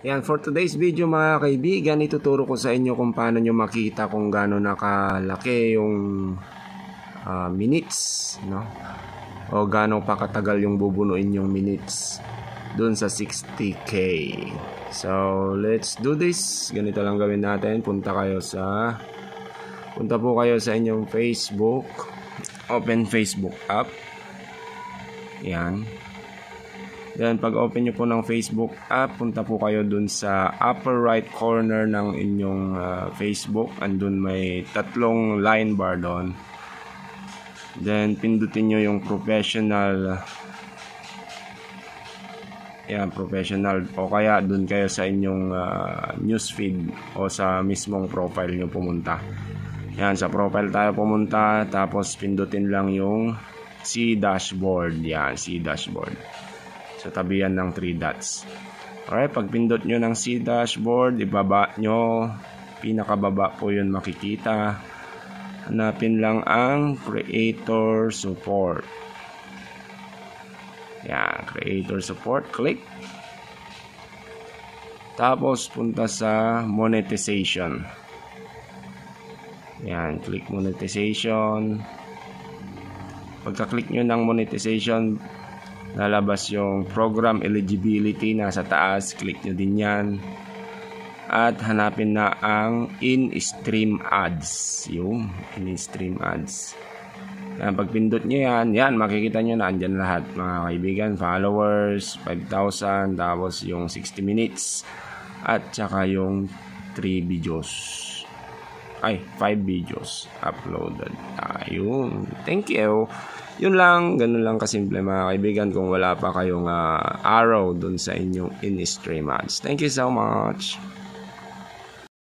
Yan, for today's video mga kaibigan, ituturo ko sa inyo kung paano nyo makita kung gaano nakalaki yung minutes, no? O gaano pa katagal yung bubunuin yung minutes dun sa 60k. So, let's do this. Ganito lang gawin natin. Punta po kayo sa inyong Facebook. Open Facebook app. Yan. Then, pag open nyo po ng Facebook app, punta po kayo dun sa upper right corner ng inyong Facebook. Andun may tatlong line bar doon. Then, pindutin nyo yung professional. Yan, professional. O kaya dun kayo sa inyong newsfeed o sa mismong profile nyo pumunta. Yan, sa profile tayo pumunta. Tapos, pindutin lang yung see dashboard. Yan, see dashboard. Sa tabi yan ng 3 dots. Alright, pag pindot nyo ng see dashboard, ibaba nyo. Pinakababa po yun makikita. Hanapin lang ang creator support. Yan, creator support. Click. Tapos, punta sa monetization. Yan, click monetization. Pagka-click nyo ng monetization, lalabas yung program eligibility nasa taas. Click nyo din yan. At hanapin na ang in-stream ads. Yung in-stream ads. Yan, pag pindot nyo yan, makikita nyo na andyan lahat mga kaibigan. Followers, 5,000, tapos yung 60 minutes. At saka yung 3 videos. Ay, 5 videos uploaded. Ayun. Thank you. Yun lang, ganun lang kasimple mga kaibigan kung wala pa kayong arrow dun sa inyong in-stream ads. Thank you so much.